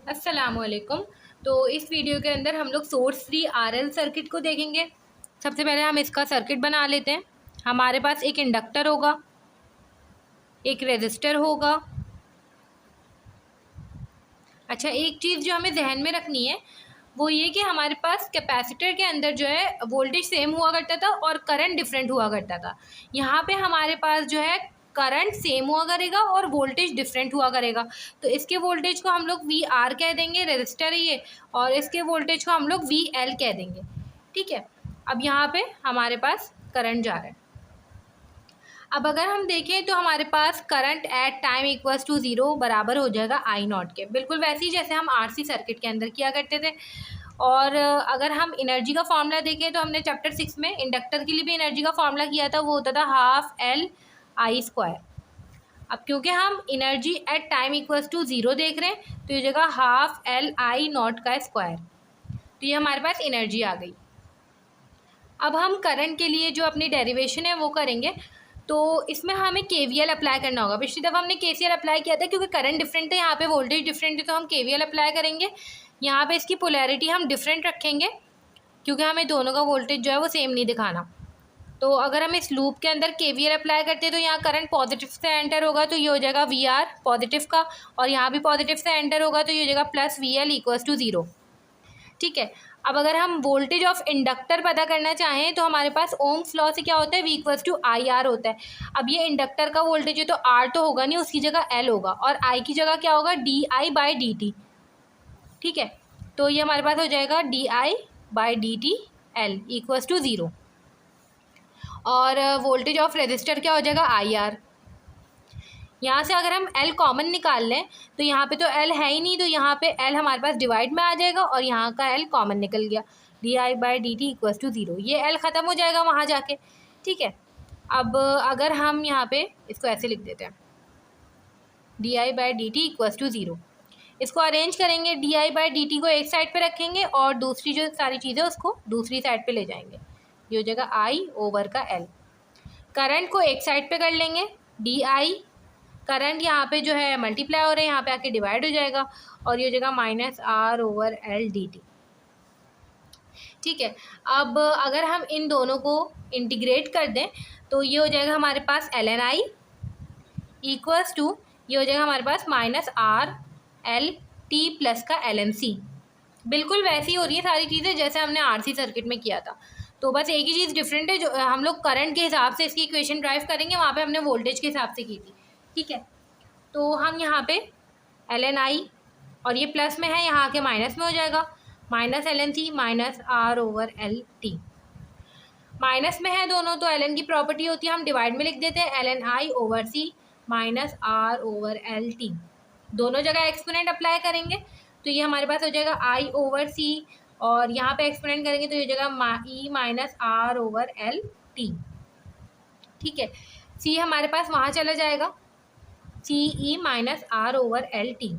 अस्सलामुअलैकुम। तो इस वीडियो के अंदर हम लोग सोर्स फ्री आरएल सर्किट को देखेंगे। सबसे पहले हम इसका सर्किट बना लेते हैं। हमारे पास एक इंडक्टर होगा, एक रेजिस्टर होगा। अच्छा, एक चीज़ जो हमें जहन में रखनी है वो ये कि हमारे पास कैपेसिटर के अंदर जो है वोल्टेज सेम हुआ करता था और करंट डिफरेंट हुआ करता था। यहाँ पे हमारे पास जो है करंट सेम हुआ करेगा और वोल्टेज डिफरेंट हुआ करेगा। तो इसके वोल्टेज को हम लोग वी आर कह देंगे, रेजिस्टर है ये, और इसके वोल्टेज को हम लोग वी एल कह देंगे। ठीक है। अब यहाँ पे हमारे पास करंट जा रहा है। अब अगर हम देखें तो हमारे पास current at time equals to zero बराबर हो जाएगा आई नॉट के, बिल्कुल वैसे ही जैसे हम आरसी सर्किट के अंदर किया करते थे। और अगर हम एनर्जी का फॉर्मूला देखें तो हमने चैप्टर 6 में इंडक्टर के लिए भी एनर्जी का फॉर्मूला किया था, वो होता था हाफ एल आई स्क्वायर। अब क्योंकि हम energy at time equals to zero देख रहे हैं तो ये जगह हाफ एल आई नॉट का स्क्वायर, तो ये हमारे पास एनर्जी आ गई। अब हम करंट के लिए जो अपनी डेरिवेशन है वो करेंगे। तो इसमें हमें केवीएल अप्लाई करना होगा। पिछली दफ़ा हमने केसीएल अप्लाई किया था, क्योंकि करंट डिफरेंट है, यहाँ पे वोल्टेज डिफरेंट है, तो हम केवीएल अप्लाई करेंगे। यहाँ पे इसकी पोलैरिटी हम डिफरेंट रखेंगे क्योंकि हमें दोनों का वोल्टेज जो है वो सेम नहीं दिखाना। तो अगर हम इस लूप के अंदर केवीएल अप्लाई करते हैं तो यहाँ करंट पॉजिटिव से एंटर होगा, तो ये हो जाएगा वी आर पॉजिटिव का, और यहाँ भी पॉजिटिव से एंटर होगा तो ये हो जाएगा plus V L equals to zero. ठीक है। अब अगर हम वोल्टेज ऑफ इंडक्टर पता करना चाहें तो हमारे पास ओम्स लॉ से क्या होता है, V equals to I R होता है। अब ये इंडक्टर का वोल्टेज है तो आर तो होगा नहीं, उसकी जगह एल होगा, और आई की जगह क्या होगा, D I by D T. ठीक है। तो ये हमारे पास हो जाएगा D I by D T L equals to zero. और वोल्टेज ऑफ रेजिस्टर क्या हो जाएगा, आई आर। यहाँ से अगर हम L कॉमन निकाल लें तो यहाँ पे तो L है ही नहीं, तो यहाँ पे L हमारे पास डिवाइड में आ जाएगा और यहाँ का L कॉमन निकल गया, D I by D T equals to zero. ये L ख़त्म हो जाएगा वहाँ जाके। ठीक है। अब अगर हम यहाँ पे इसको ऐसे लिख देते हैं, D I by D T equals to zero. इसको अरेंज करेंगे, D I by D T को एक साइड पे रखेंगे और दूसरी जो सारी चीज़ें उसको दूसरी साइड पे ले जाएंगे। ये हो जाएगा आई ओवर का एल। करंट को एक साइड पे कर लेंगे, डी आई, करंट यहाँ पे जो है मल्टीप्लाई हो रहे हैं, यहाँ पे आके डिवाइड हो जाएगा और ये हो जाएगा minus R over L D T. ठीक है। अब अगर हम इन दोनों को इंटीग्रेट कर दें तो ये हो जाएगा हमारे पास L N I equals to, ये हो जाएगा हमारे पास minus R L T plus का एल एन सी। बिल्कुल वैसी हो रही है सारी चीज़ें जैसे हमने आर सी सर्किट में किया था। तो बस एक ही चीज़ डिफरेंट है, जो हम लोग करंट के हिसाब से इसकी इक्वेशन ड्राइव करेंगे, वहाँ पे हमने वोल्टेज के हिसाब से की थी। ठीक है। तो हम यहाँ पे एल एन आई, और ये प्लस में है, यहाँ के माइनस में हो जाएगा, minus L N C minus R over L T. माइनस में है दोनों तो एल एन की प्रॉपर्टी होती है, हम डिवाइड में लिख देते हैं, L N I over C minus R over L T. दोनों जगह एक्सपोनेंट अप्लाई करेंगे तो ये हमारे पास हो जाएगा आई ओवर सी, और यहाँ पे एक्सपोनेंट करेंगे तो ये हो जाएगा E minus R over L T. ठीक है। सी हमारे पास वहाँ चला जाएगा, C E minus R over L T.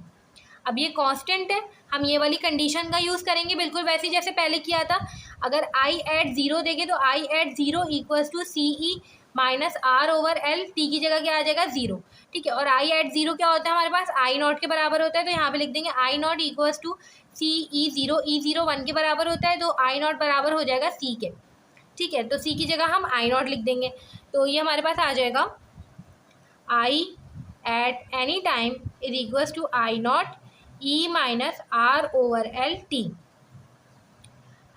अब ये कांस्टेंट है, हम ये वाली कंडीशन का यूज़ करेंगे बिल्कुल वैसे जैसे पहले किया था। अगर आई एट ज़ीरो देंगे तो I at zero equals to C E minus R over L, T की जगह क्या आ जाएगा, ज़ीरो। ठीक है। और आई एट ज़ीरो क्या होता है हमारे पास, आई नॉट के बराबर होता है, तो यहाँ पे लिख देंगे I not equals to C E zero, E zero one के बराबर होता है, तो आई नॉट बराबर हो जाएगा सी के। ठीक है। तो सी की जगह हम आई नॉट लिख देंगे, तो ये हमारे पास आ जाएगा I at any time is equals to I not E minus R over L T.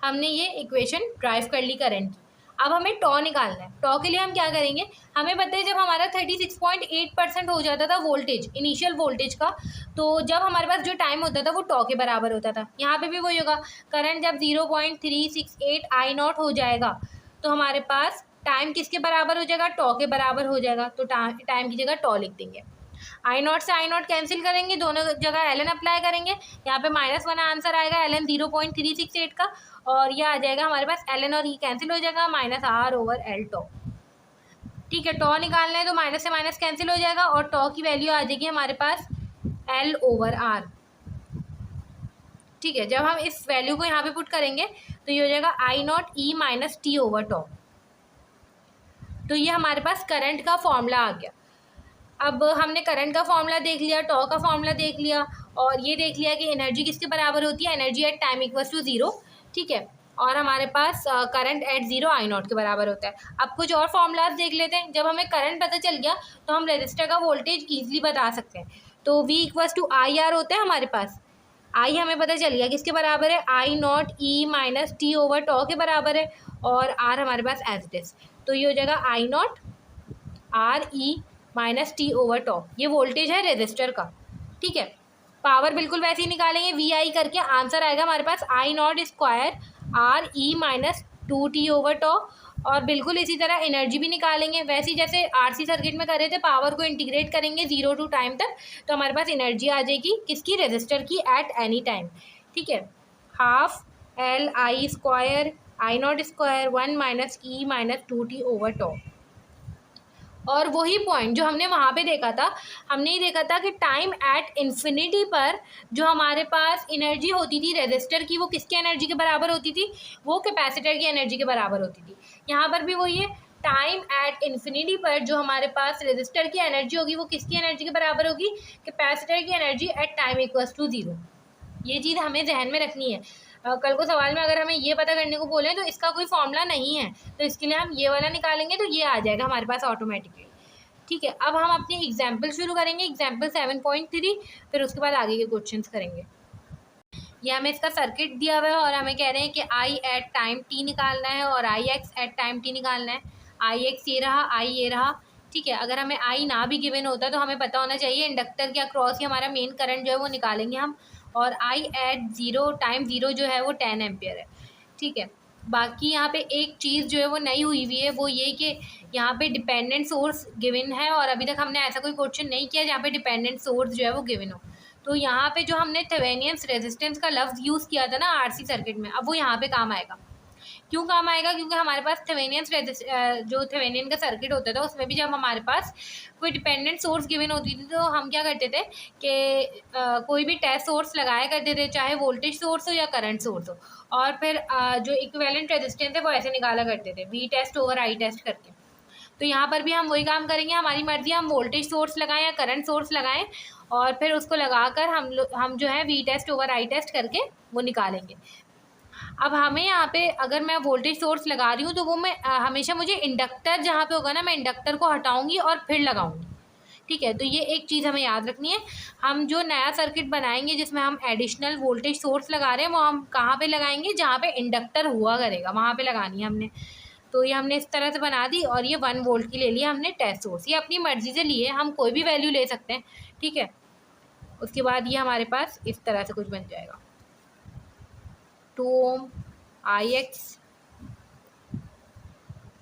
हमने ये इक्वेशन ड्राइव कर ली करंट की। अब हमें टॉ निकालना है। टॉ के लिए हम क्या करेंगे, हमें पता है जब हमारा 36.8% हो जाता था वोल्टेज, इनिशियल वोल्टेज का, तो जब हमारे पास जो टाइम होता था वो टॉ के बराबर होता था। यहाँ पे भी वही होगा, करंट जब 0.368 आई नॉट हो जाएगा तो हमारे पास टाइम किसके बराबर हो जाएगा, टॉ के बराबर हो जाएगा, तो टाइम की जगह टॉ लिख देंगे। आई नॉट से आई नॉट कैंसिल करेंगे, दोनों जगह एल एन अप्लाई करेंगे, यहाँ पे माइनस वन आंसर आएगा एल एन 0.368 का, और यह आ जाएगा हमारे पास एल एन और ई कैंसिल हो जाएगा, माइनस आर ओवर एल टॉ। ठीक है। टॉ निकालना है तो माइनस से माइनस कैंसिल हो जाएगा और टॉ की वैल्यू आ जाएगी हमारे पास एल ओवर आर। ठीक है। जब हम इस वैल्यू को यहाँ पे पुट करेंगे तो ये हो जाएगा I not E minus T over tau. तो ये हमारे पास करंट का फॉर्मूला आ गया। अब हमने करंट का फॉर्मूला देख लिया, टॉ का फॉर्मूला देख लिया, और ये देख लिया कि एनर्जी किसके बराबर होती है, energy at time equals to zero, ठीक है। और हमारे पास current at zero I not के बराबर होता है। अब कुछ और फॉर्मूलाज देख लेते हैं। जब हमें करंट पता चल गया तो हम रजिस्टर का वोल्टेज ईजिली बता सकते हैं। तो V equals to I R होता है हमारे पास। आई हमें पता चल गया किसके बराबर है, I not E minus T over tau के बराबर है, और आर हमारे पास एज इट इज। तो ये हो जाएगा I not R E minus T over tau, ये वोल्टेज है रेजिस्टर का, ठीक है। पावर बिल्कुल वैसे ही निकालेंगे, वी आई करके आंसर आएगा हमारे पास I not square R E minus two T over tau. और बिल्कुल इसी तरह एनर्जी भी निकालेंगे, वैसे ही जैसे आरसी सर्किट में कर रहे थे, पावर को इंटीग्रेट करेंगे जीरो टू टाइम तक, तो हमारे पास एनर्जी आ जाएगी किसकी, रेजिस्टर की, एट एनी टाइम, ठीक है। Half L I square I not square one minus E minus two T over tau. और वही पॉइंट जो हमने वहाँ पे देखा था, हमने ये देखा था कि टाइम एट इन्फिनिटी पर जो हमारे पास एनर्जी होती थी रेजिस्टर की, वो किसके एनर्जी के बराबर होती थी, वो कैपेसिटर की एनर्जी के बराबर होती थी। यहाँ पर भी वही है, टाइम एट इन्फिनिटी पर जो हमारे पास रेजिस्टर की एनर्जी होगी वो किसकी एनर्जी के बराबर होगी, कैपेसिटर की energy at time equals to zero. ये चीज़ हमें जहन में रखनी है। कल को सवाल में अगर हमें ये पता करने को बोले तो इसका कोई फॉर्मूला नहीं है, तो इसके लिए हम ये वाला निकालेंगे तो ये आ जाएगा हमारे पास ऑटोमेटिकली, ठीक है। अब हम अपनी एग्जाम्पल शुरू करेंगे, एग्जाम्पल 7.3, फिर उसके बाद आगे के क्वेश्चंस करेंगे। ये हमें इसका सर्किट दिया हुआ है और हमें कह रहे हैं कि आई एट टाइम टी निकालना है और आई एक्स एट टाइम टी निकालना है। आई एक्स ये रहा, आई ये रहा, ठीक है। अगर हमें आई ना भी गिवन होता तो हमें पता होना चाहिए इंडक्टर के अक्रॉस ही हमारा मेन करंट जो है वो निकालेंगे हम, और आई एट ज़ीरो टाइम ज़ीरो जो है वो 10 एम्पियर है, ठीक है। बाकी यहाँ पे एक चीज़ जो है वो नई हुई हुई है, वो ये कि यहाँ पे डिपेंडेंट सोर्स गिवन है, और अभी तक हमने ऐसा कोई क्वेश्चन नहीं किया जहाँ पे डिपेंडेंट सोर्स जो है वो गिवन हो। तो यहाँ पे जो हमने थेवेनियंस रेजिस्टेंस का लफ्ज़ यूज़ किया था ना आरसी सर्किट में, अब वो यहाँ पे काम आएगा। क्यों काम आएगा, क्योंकि हमारे पास जो थेवेनियन का सर्किट होता था उसमें भी जब हमारे पास कोई डिपेंडेंट सोर्स गिवन होती थी तो हम क्या करते थे कि कोई भी टेस्ट सोर्स लगाया करते थे, चाहे वोल्टेज सोर्स हो या करंट सोर्स हो, और फिर जो इक्विवेलेंट रेजिस्टेंस है वो ऐसे निकाला करते थे, V test over I test करके। तो यहाँ पर भी हम वही काम करेंगे, हमारी मर्जी, हम वोल्टेज सोर्स लगाएं या करंट सोर्स लगाएं, और फिर उसको लगाकर हम जो है V test over I test करके वो निकालेंगे। अब हमें यहाँ पे अगर मैं वोल्टेज सोर्स लगा रही हूँ तो वो मैं हमेशा मुझे इंडक्टर जहाँ पे होगा ना, मैं इंडक्टर को हटाऊँगी और फिर लगाऊँगी, ठीक है। तो ये एक चीज़ हमें याद रखनी है। हम जो नया सर्किट बनाएंगे जिसमें हम एडिशनल वोल्टेज सोर्स लगा रहे हैं वो हम कहाँ पे लगाएंगे, जहाँ पे इंडक्टर हुआ करेगा वहाँ पे लगानी है हमने। तो ये हमने इस तरह से बना दी, और ये 1 वोल्ट की ले लिया हमने टेस्ट सोर्स, ये अपनी मर्जी से लिए, हम कोई भी वैल्यू ले सकते हैं, ठीक है। उसके बाद ये हमारे पास इस तरह से कुछ बन जाएगा, 2 ओम आई एक्स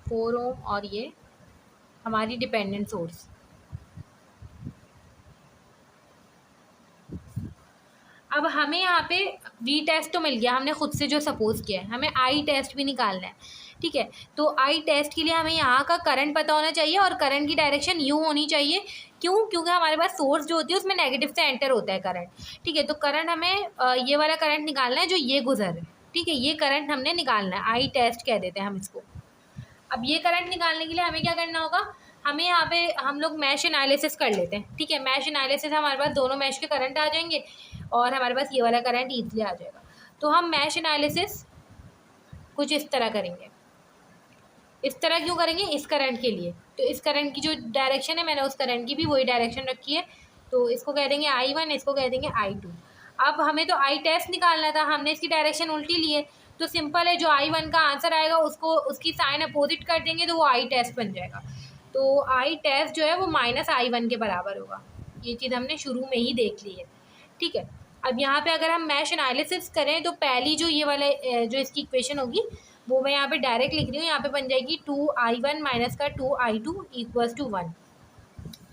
4 ओम, और ये हमारी डिपेंडेंट सोर्स। अब हमें यहाँ पे वी टेस्ट तो मिल गया, हमने खुद से जो सपोज किया है, हमें आई टेस्ट भी निकालना है, ठीक है। तो आई टेस्ट के लिए हमें यहाँ का करंट पता होना चाहिए और करंट की डायरेक्शन यूँ होनी चाहिए। क्यों, क्योंकि हमारे पास सोर्स जो होती है उसमें नेगेटिव से एंटर होता है करंट, ठीक है। तो करंट हमें ये वाला करंट निकालना है जो ये गुजर है, ठीक है, ये करंट हमने निकालना है, आई टेस्ट कह देते हैं हम इसको। अब ये करंट निकालने के लिए हमें क्या करना होगा, हमें यहाँ पे हम लोग मैश एनालिसिस कर लेते हैं, ठीक है। मैश एनालिसिस हमारे पास दोनों मैश के करंट आ जाएंगे और हमारे पास ये वाला करंट ईजिली आ जाएगा। तो हम मैश एनालिसिस कुछ इस तरह करेंगे। इस तरह क्यों करेंगे, इस करंट के लिए, तो इस करंट की जो डायरेक्शन है मैंने उस करंट की भी वही डायरेक्शन रखी है, तो इसको कह देंगे I1, इसको कह देंगे I2। अब हमें तो आई टेस्ट निकालना था, हमने इसकी डायरेक्शन उल्टी ली है, तो सिंपल है, जो I1 का आंसर आएगा उसको उसकी साइन अपोजिट कर देंगे तो वो आई टेस्ट बन जाएगा। तो आई टेस्ट जो है वो माइनस I1 के बराबर होगा, ये चीज़ हमने शुरू में ही देख ली है, ठीक है। अब यहाँ पे अगर हम मैश एनालिसिस करें तो पहली जो ये वाला जो इसकी इक्वेशन होगी वो मैं यहाँ पे डायरेक्ट लिख रही हूँ, यहाँ पे बन जाएगी 2I1 माइनस का 2I2 इक्वल्स टू 1।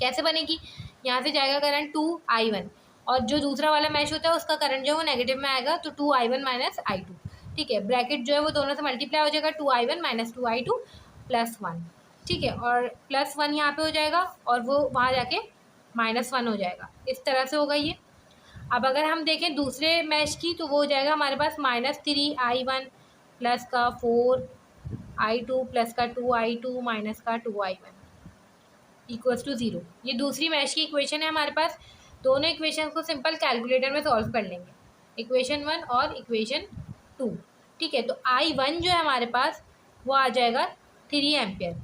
कैसे बनेगी, यहाँ से जाएगा करंट 2I1 और जो दूसरा वाला मैश होता है उसका करंट जो है वो नेगेटिव में आएगा, तो 2I1 माइनस I2, ठीक है। ब्रैकेट जो है वो दोनों से मल्टीप्लाई हो जाएगा, 2I1 माइनस 2I2 प्लस 1, ठीक है, और प्लस 1 यहाँ पे हो जाएगा और वो वहाँ जाके -1 हो जाएगा, इस तरह से होगा ये। अब अगर हम देखें दूसरे मैश की तो वो हो जाएगा हमारे पास -3I1 प्लस का 4I2 प्लस का 2I2 माइनस का 2I1, इक्वल्स टू 0। ये दूसरी मैश की इक्वेशन है हमारे पास। दोनों इक्वेशन को सिंपल कैलकुलेटर में सॉल्व कर लेंगे, इक्वेशन 1 और इक्वेशन 2। ठीक है, तो I1 जो है हमारे पास वो आ जाएगा 3 एम्पियर।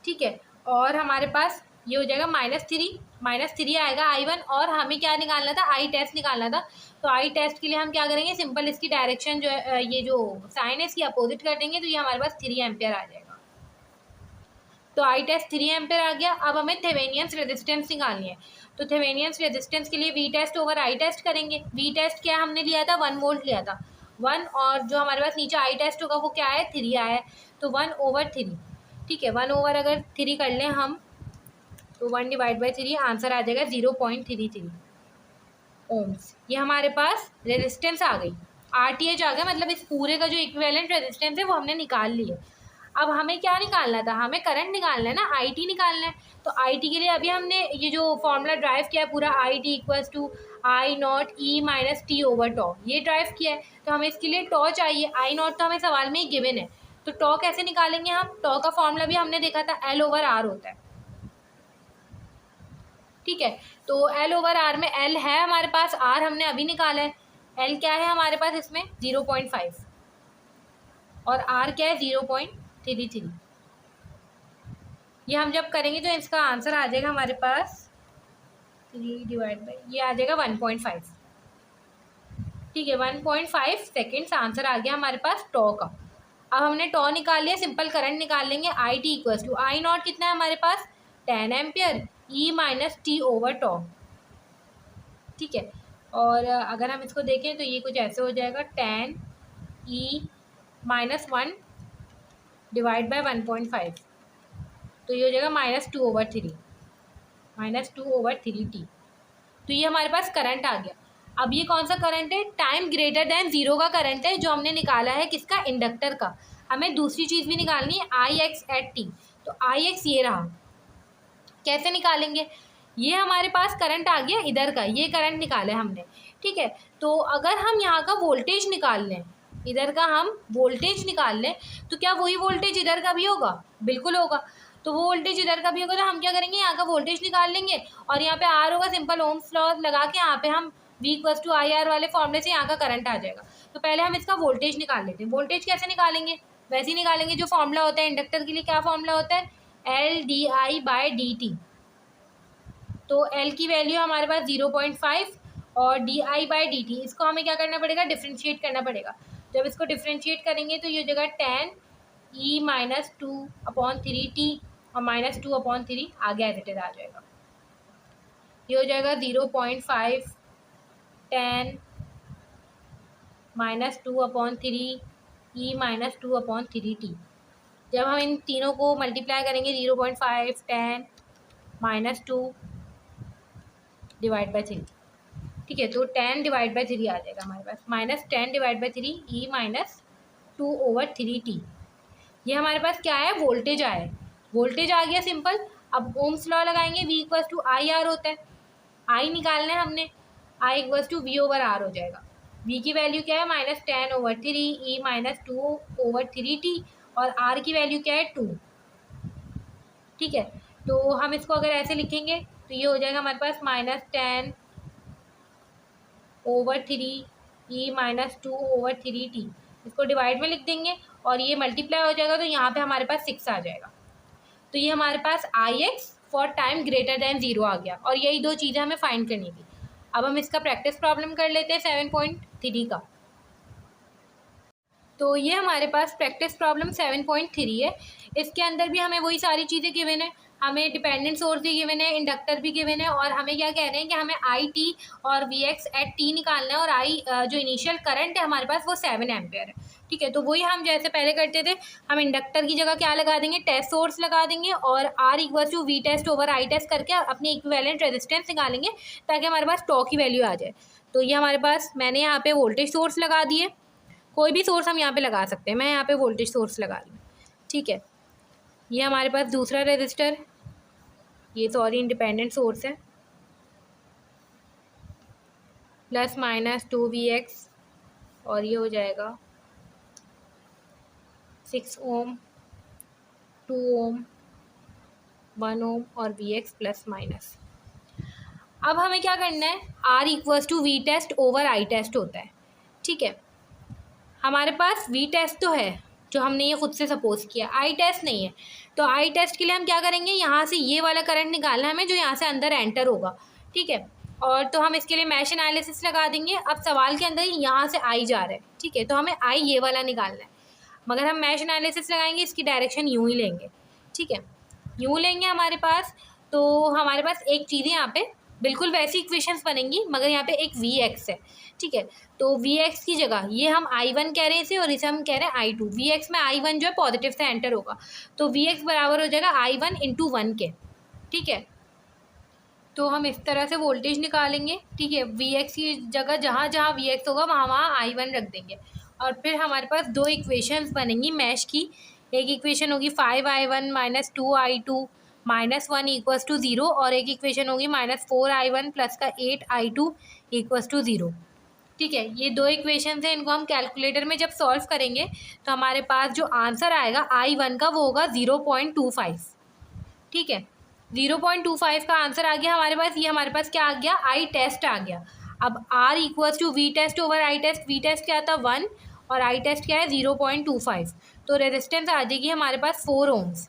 ठीक है, और हमारे पास ये हो जाएगा -3 आएगा I1, और हमें क्या निकालना था, आई टेस्ट निकालना था। तो आई टेस्ट के लिए हम क्या करेंगे, सिंपल इसकी डायरेक्शन जो है, ये जो साइन है इसकी अपोजिट कर देंगे, तो ये हमारे पास 3 एम्पियर आ जाएगा। तो आई टेस्ट 3 एम्पियर आ गया। अब हमें थेवेनियंस रेजिस्टेंस निकालनी है। तो थेवेनियंस रेजिस्टेंस के लिए V test over I test करेंगे। वी टेस्ट क्या हमने लिया था, 1 वोल्ट लिया था 1, और जो हमारे पास नीचे आई टेस्ट होगा वो क्या है, 3 आया है, तो 1/3। ठीक है, 1 ओवर अगर 3 कर लें हम, तो 1/3 आंसर आ जाएगा 0.33 ओम्स। ये हमारे पास रेजिस्टेंस आ गई, RTH आ गया, मतलब इस पूरे का जो इक्विवेलेंट रेजिस्टेंस है वो हमने निकाल लिया। अब हमें क्या निकालना था, हमें करंट निकालना है ना, IT निकालना है। तो IT के लिए अभी हमने ये जो फॉर्मूला ड्राइव किया है पूरा, IT equals to I0 E minus T over tau, ये ड्राइव किया है। तो हमें इसके लिए टॉ चाहिए, I0 तो हमें सवाल में ही गिवन है। तो टॉ कैसे निकालेंगे हम, टॉ का फॉर्मूला भी हमने देखा था, L/R होता है। ठीक है, तो L/R में L है हमारे पास, R हमने अभी निकाला है। L क्या है हमारे पास इसमें 0.5, और R क्या है 0.33। ये हम जब करेंगे तो इसका आंसर आ जाएगा हमारे पास 3 डिवाइड बाई, ये आ जाएगा 1.5। ठीक है, 1.5 सेकेंड्स आंसर आ गया हमारे पास टॉ का। अब हमने टॉ निकाल लिया, सिंपल करंट निकाल लेंगे। IT इक्वल्स टू I0 कितना है हमारे पास 10 ampere, E minus T over tau. ठीक है, और अगर हम इसको देखें तो ये कुछ ऐसे हो जाएगा, 10 E माइनस 1 डिवाइड बाई 1.5, तो ये हो जाएगा -2/3 -2/3t। तो ये हमारे पास करंट आ गया। अब ये कौन सा करंट है, टाइम ग्रेटर देन 0 का करंट है, जो हमने निकाला है किसका, इंडक्टर का। हमें दूसरी चीज़ भी निकालनी है, IX एट t। तो IX ये रहा, कैसे निकालेंगे, ये हमारे पास करंट आ गया इधर का, ये करंट निकाला है हमने। ठीक है, तो अगर हम यहाँ का वोल्टेज निकाल लें, इधर का हम वोल्टेज निकाल लें, तो क्या वही वोल्टेज इधर का भी होगा, बिल्कुल होगा। तो वो वोल्टेज इधर का भी होगा, तो हम क्या करेंगे, यहाँ का वोल्टेज निकाल लेंगे, और यहाँ पे R होगा, सिंपल ओम्स लॉ लगा के यहाँ पे हम V इक्वल्स टू IR वाले फॉर्मूले से यहाँ का करंट आ जाएगा। तो पहले हम इसका वोल्टेज निकाल लेते हैं। वोल्टेज कैसे निकालेंगे, वैसे ही निकालेंगे जो फॉर्मूला होता है इंडक्टर के लिए। क्या फॉर्मूला होता है, LdI/dt। तो L की वैल्यू हमारे पास 0.5, और DI/dt इसको हमें क्या करना पड़ेगा, डिफ्रेंशिएट करना पड़ेगा। जब इसको डिफ्रेंशिएट करेंगे तो ये जगह 10 E माइनस 2/3t और -2/3 आगे एज इट इज आ जाएगा। ये हो जाएगा 0.5 10 -2/3 E माइनस 2/3t। जब हम इन तीनों को मल्टीप्लाई करेंगे, 0.5 10 -2 डिवाइड बाई 3। ठीक है, तो 10/3 आ जाएगा हमारे पास, -10/3 E माइनस 2/3t। ये हमारे पास क्या है, वोल्टेज आया है, वोल्टेज आ गया सिंपल। अब ओम्स लॉ लगाएंगे, V इक्वल्स टू IR होता है, I निकालना है हमने, I इक्वल्स टू V/R हो जाएगा। V की वैल्यू क्या है, -10/3 E माइनस 2/3t, और R की वैल्यू क्या है 2। ठीक है, तो हम इसको अगर ऐसे लिखेंगे तो ये हो जाएगा हमारे पास -10/3 E माइनस 2/3t। इसको डिवाइड में लिख देंगे, और ये मल्टीप्लाई हो जाएगा, तो यहाँ पे हमारे पास 6 आ जाएगा। तो ये हमारे पास IX for time greater than 0 आ गया, और यही दो चीज़ें हमें फाइंड करनी थी। अब हम इसका प्रैक्टिस प्रॉब्लम कर लेते हैं 7.3 का। तो ये हमारे पास प्रैक्टिस प्रॉब्लम 7.3 है। इसके अंदर भी हमें वही सारी चीज़ें गिवन है, हमें डिपेंडेंट सोर्स भी गिवन है, इंडक्टर भी गिवन है, और हमें क्या कह रहे हैं कि हमें IT और VX एट t निकालना है, और I जो इनिशियल करंट है हमारे पास वो 7 एम्पेयर है। ठीक है, तो वही हम जैसे पहले करते थे, हम इंडक्टर की जगह क्या लगा देंगे, टेस्ट सोर्स लगा देंगे, और R equal to V test over I test करके अपनी इक्विवेलेंट रेजिस्टेंस निकालेंगे, ताकि हमारे पास टॉ की वैल्यू आ जाए। तो ये हमारे पास, मैंने यहाँ पे वोल्टेज सोर्स लगा दिए, कोई भी सोर्स हम यहाँ पे लगा सकते हैं, मैं यहाँ पे वोल्टेज सोर्स लगा रही हूँ। ठीक है, ये हमारे पास दूसरा रेजिस्टर, ये सॉरी इंडिपेंडेंट सोर्स है, +-2VX, और ये हो जाएगा 6 ओम 2 ओम 1 ओम और वी एक्स प्लस माइनस। अब हमें क्या करना है, R equals to V test over I test होता है, ठीक है। हमारे पास वी टेस्ट तो है जो हमने ये खुद से सपोज किया, आई टेस्ट नहीं है। तो आई टेस्ट के लिए हम क्या करेंगे, यहाँ से ये वाला करंट निकालना है हमें जो यहाँ से अंदर एंटर होगा, ठीक है। और तो हम इसके लिए मैश एनालिसिस लगा देंगे। अब सवाल के अंदर यहाँ से आई जा रहा है, ठीक है, तो हमें आई ये वाला निकालना है। मगर हम मैश एनालिसिस लगाएंगे, इसकी डायरेक्शन यूँ ही लेंगे, ठीक है, यूँ लेंगे हमारे पास। तो हमारे पास एक चीज़ है यहाँ पे, बिल्कुल वैसी इक्वेशंस बनेंगी मगर यहाँ पे एक वी एक्स है, ठीक है। तो वी एक्स की जगह ये हम आई वन कह रहे हैं इसे, और इसे हम कह रहे हैं आई टू। वी एक्स में आई वन जो है पॉजिटिव से एंटर होगा, तो वी एक्स बराबर हो जाएगा आई वन इंटू वन के, ठीक है। तो हम इस तरह से वोल्टेज निकालेंगे, ठीक है। वी एक्स की जगह जहाँ जहाँ वी एक्स होगा वहाँ वहाँ आई वन रख देंगे। और फिर हमारे पास दो इक्वेशंस बनेंगी मैश की। एक इक्वेशन होगी 5i1 minus 2i2 minus 1 equals to 0, और एक इक्वेशन होगी माइनस 4i1 प्लस का 8i2 इक्वल्स टू 0, ठीक है। ये दो इक्वेशंस हैं, इनको हम कैलकुलेटर में जब सॉल्व करेंगे तो हमारे पास जो आंसर आएगा i1 का वो होगा 0.25, ठीक है। 0.25 का आंसर आ गया हमारे पास। ये हमारे पास क्या आ गया, आई टेस्ट आ गया। अब R equals to V test over I test. V test क्या था 1 और आई टेस्ट क्या है 0.25, तो रेजिस्टेंस आ जाएगी हमारे पास 4 ओम्स।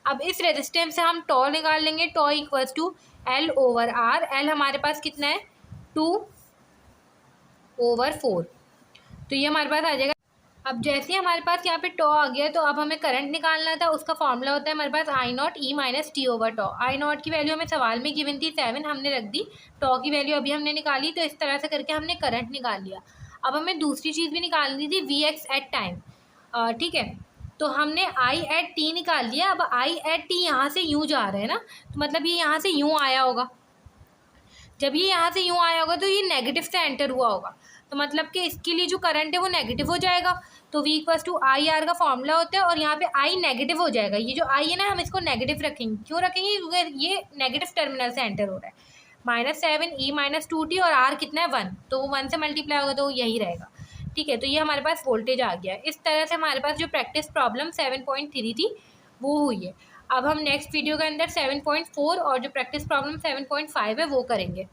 अब इस रेजिस्टेंस से हम टॉ निकाल लेंगे, tau equals to L over R। L हमारे पास कितना है 2/4, तो ये हमारे पास आ जाएगा। अब जैसे ही हमारे पास यहाँ पे टॉ आ गया, तो अब हमें करंट निकालना था, उसका फॉर्मूला होता है हमारे पास I not E minus T over tau. I not की वैल्यू हमें सवाल में गिवन थी 7, हमने रख दी। टॉ की वैल्यू अभी हमने निकाली, तो इस तरह से करके हमने करंट निकाल लिया। अब हमें दूसरी चीज़ भी निकालनी थी, वी एक्स एट टाइम, ठीक है। तो हमने आई एट टी निकाल लिया। अब आई एट टी यहाँ से यूँ जा रहा है ना, तो मतलब ये यहाँ से यूँ आया होगा। जब ये यहाँ से यूँ आया होगा तो ये नेगेटिव से एंटर हुआ होगा, तो मतलब कि इसके लिए जो करंट है वो नेगेटिव हो जाएगा। तो V equals to I R का फॉर्मूला होता है, और यहाँ पे I नेगेटिव हो जाएगा। ये जो I है ना, हम इसको नेगेटिव रखेंगे। क्यों रखेंगे, क्योंकि ये नेगेटिव टर्मिनल से एंटर हो रहा है। -7 E माइनस 2t, और R कितना है 1, तो वो 1 से मल्टीप्लाई होगा तो यही रहेगा, ठीक है। तो ये हमारे पास वोल्टेज आ गया। इस तरह से हमारे पास जो प्रैक्टिस प्रॉब्लम 7.3 थी वो हुई है। अब हम नेक्स्ट वीडियो के अंदर 7.4 और जो प्रैक्टिस प्रॉब्लम 7.5 है वो करेंगे।